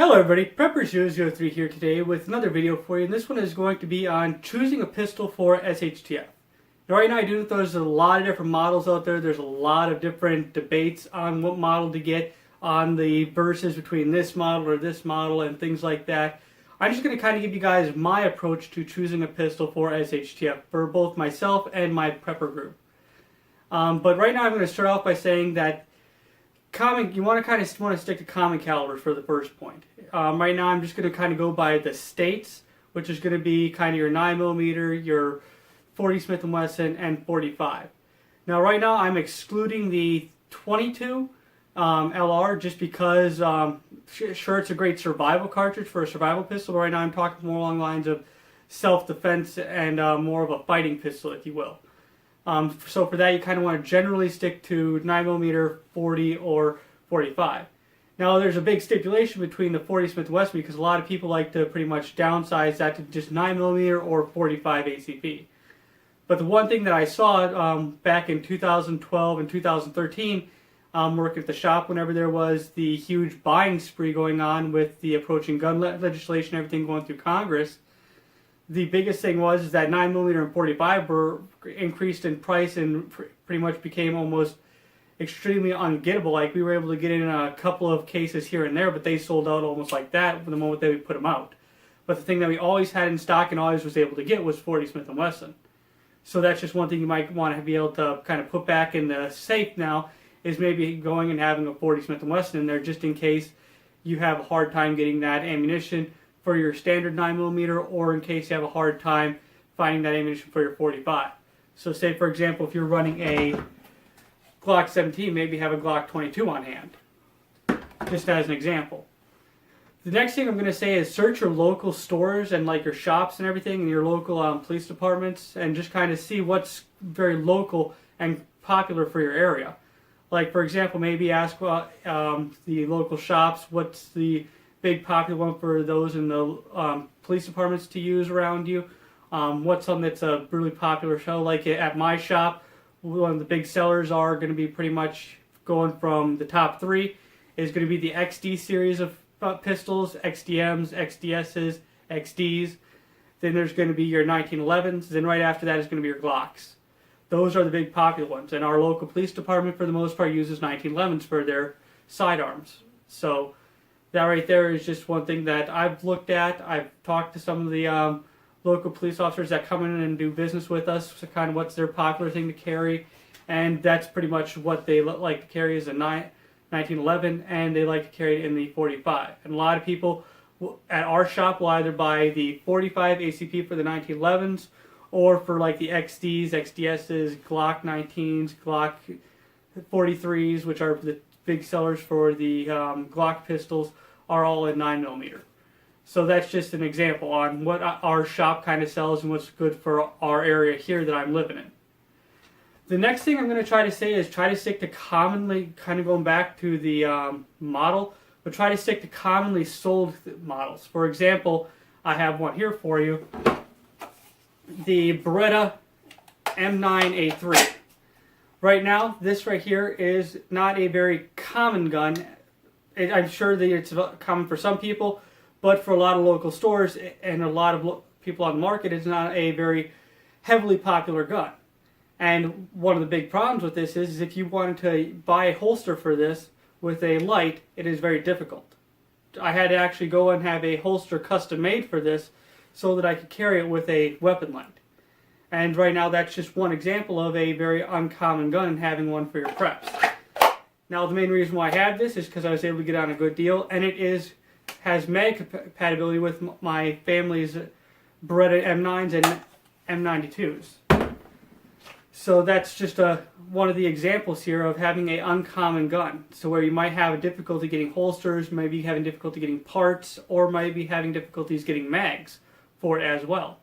Hello everybody, Prepper003 here today with another video for you, and this one is going to be on choosing a pistol for SHTF. Now right now I do know there's a lot of different models out there, there's a lot of different debates on what model to get, on the versus between this model or this model and things like that. I'm just going to kind of give you guys my approach to choosing a pistol for SHTF for both myself and my prepper group. But right now I'm going to start off by saying that you want to stick to common calibers for the first point. Right now I'm just going to kind of go by the states, which is going to be kind of your 9mm, your 40 Smith & Wesson, and 45. Now right now I'm excluding the 22 LR just because sure, it's a great survival cartridge for a survival pistol, but right now I'm talking more along the lines of self-defense and more of a fighting pistol, if you will. So for that, you kind of want to generally stick to 9mm, 40, or 45. Now, there's a big stipulation between the 40 Smith & Wesson because a lot of people like to pretty much downsize that to just 9mm or 45 ACP. But the one thing that I saw back in 2012 and 2013, working at the shop whenever there was the huge buying spree going on with the approaching gun legislation, everything going through Congress, the biggest thing was that 9mm and 45 were increased in price and pretty much became almost extremely ungettable. Like, we were able to get in a couple of cases here and there, but they sold out almost like that the moment they would put them out. But the thing that we always had in stock and always was able to get was 40 Smith & Wesson. So that's just one thing you might want to be able to kind of put back in the safe now, is maybe going and having a 40 Smith & Wesson in there just in case you have a hard time getting that ammunition for your standard 9mm, or in case you have a hard time finding that ammunition for your 45. So say, for example, if you're running a Glock 17, maybe have a Glock 22 on hand, just as an example. The next thing I'm going to say is search your local stores and like your shops and everything, and your local police departments, and just kind of see what's very local and popular for your area. Like, for example, maybe ask the local shops what's the big popular one for those in the police departments to use around you. What's something that's a really popular show? Like at my shop, one of the big sellers are going to be pretty much going from the top three is going to be the XD series of pistols, XDMs, XDSs, XDs. Then there's going to be your 1911s. Then right after that is going to be your Glocks. Those are the big popular ones. And our local police department, for the most part, uses 1911s for their sidearms. So that right there is just one thing that I've looked at. I've talked to some of the local police officers that come in and do business with us, so kind of what's their popular thing to carry, and that's pretty much what they like to carry is a 1911, and they like to carry it in the 45. And a lot of people at our shop will either buy the 45 ACP for the 1911s, or for like the XDs, XDSs, Glock 19s, Glock 43s, which are the big sellers for the Glock pistols, are all in 9mm. So that's just an example on what our shop kind of sells and what's good for our area here that I'm living in. The next thing I'm going to try to say is try to stick to commonly, kind of going back to the model, but try to stick to commonly sold models. For example, I have one here for you, the Beretta M9A3. Right now, this right here is not a very common gun. I'm sure that it's common for some people, but for a lot of local stores and a lot of people on the market, it's not a very heavily popular gun. And one of the big problems with this is if you wanted to buy a holster for this with a light, it is very difficult. I had to actually go and have a holster custom made for this so that I could carry it with a weapon light. And right now that's just one example of a very uncommon gun and having one for your preps. Now the main reason why I have this is because I was able to get on a good deal, and it has mag compatibility with my family's Beretta M9s and M92s. So that's just one of the examples here of having an uncommon gun. So where you might have difficulty getting holsters, maybe having difficulty getting parts, or maybe having difficulties getting mags for it as well.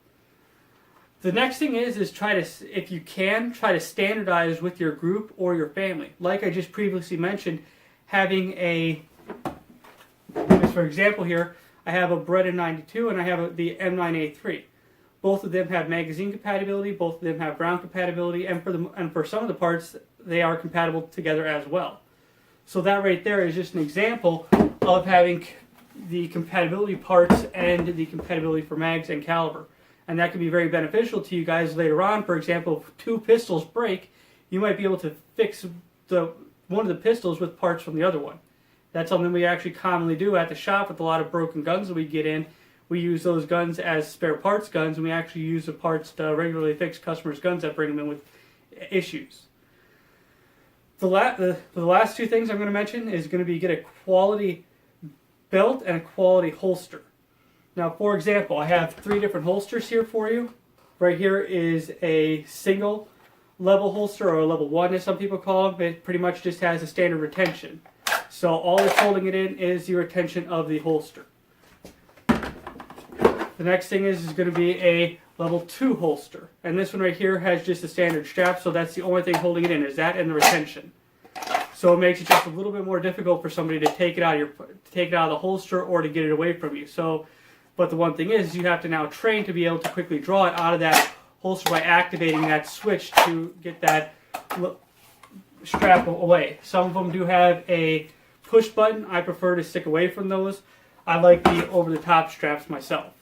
The next thing is try to, if you can, try to standardize with your group or your family. Like I just previously mentioned, having a, just for example here, I have a Beretta 92 and I have the M9A3. Both of them have magazine compatibility, both of them have round compatibility, and for some of the parts, they are compatible together as well. So that right there is just an example of having the compatibility parts and the compatibility for mags and caliber. And that can be very beneficial to you guys later on. For example, if two pistols break, you might be able to fix one of the pistols with parts from the other one. That's something we actually commonly do at the shop with a lot of broken guns that we get in. We use those guns as spare parts guns, and we actually use the parts to regularly fix customers' guns that bring them in with issues. The last two things I'm going to mention is going to be get a quality belt and a quality holster. Now, for example, I have 3 different holsters here for you. Right here is a single level holster, or a level 1 as some people call them. It pretty much just has a standard retention. So all it's holding it in is the retention of the holster. The next thing is going to be a level 2 holster. And this one right here has just a standard strap, so that's the only thing holding it in, is that and the retention. So it makes it just a little bit more difficult for somebody to take it out of the holster or to get it away from you. But the one thing is, you have to now train to be able to quickly draw it out of that holster by activating that switch to get that strap away. Some of them do have a push button. I prefer to stick away from those. I like the over-the-top straps myself.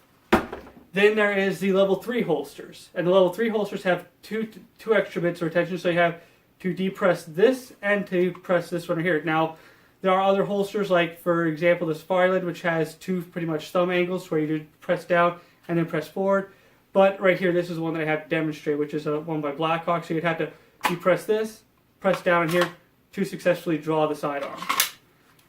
Then there is the level 3 holsters. And the level 3 holsters have two extra bits of retention, so you have to depress this and to press this one here. Now, there are other holsters, like for example this Fireland, which has 2 pretty much thumb angles where you do press down and then press forward. But right here, this is one that I have to demonstrate, which is one by Blackhawk. So you'd have to depress this, press down here to successfully draw the sidearm.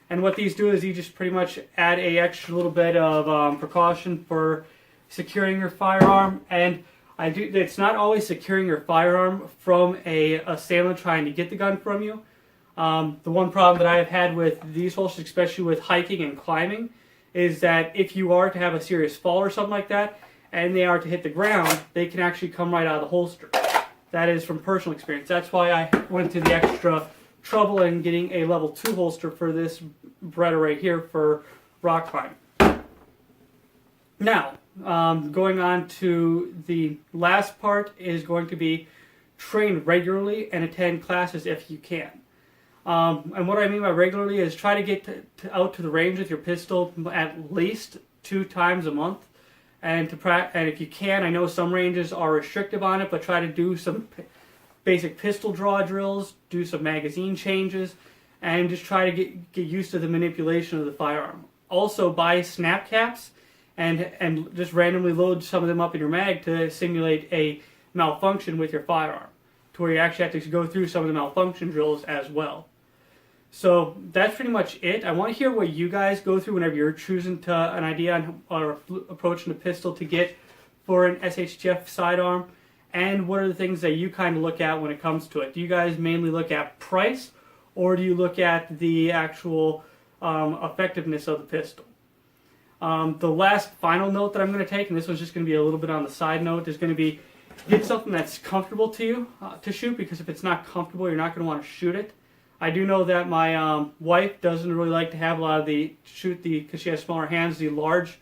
And what these do is you just pretty much add a extra little bit of precaution for securing your firearm. And it's not always securing your firearm from a assailant trying to get the gun from you. The one problem that I have had with these holsters, especially with hiking and climbing, is that if you are to have a serious fall or something like that, and they are to hit the ground, they can actually come right out of the holster. That is from personal experience. That's why I went to the extra trouble in getting a level 2 holster for this Beretta right here for rock climbing. Now, going on to the last part is going to be train regularly and attend classes if you can. And what I mean by regularly is try to get out to the range with your pistol at least 2 times a month. And if you can, I know some ranges are restrictive on it, but try to do some basic pistol draw drills, do some magazine changes, and just try to get used to the manipulation of the firearm. Also, buy snap caps and just randomly load some of them up in your mag to simulate a malfunction with your firearm, to where you actually have to go through some of the malfunction drills as well. So that's pretty much it. I want to hear what you guys go through whenever you're choosing an idea on, or approaching a pistol to get for an SHTF sidearm, and what are the things that you kind of look at when it comes to it. Do you guys mainly look at price, or do you look at the actual effectiveness of the pistol? The last final note that I'm going to take, and this one's just going to be a little bit on the side note, is going to be get something that's comfortable to you to shoot, because if it's not comfortable, you're not going to want to shoot it. I do know that my wife doesn't really like to have a lot of because she has smaller hands, the large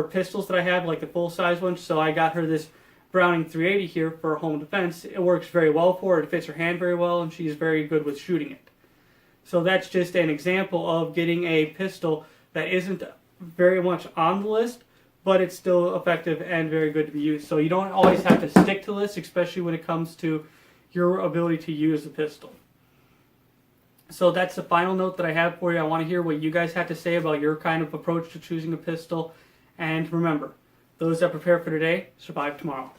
pistols that I have, like the full-size ones. So I got her this Browning 380 here for home defense. It works very well for her. It fits her hand very well, and she's very good with shooting it. So that's just an example of getting a pistol that isn't very much on the list, but it's still effective and very good to be used. So you don't always have to stick to the list, especially when it comes to your ability to use the pistol. So that's the final note that I have for you. I want to hear what you guys have to say about your kind of approach to choosing a pistol. And remember, those that prepare for today survive tomorrow.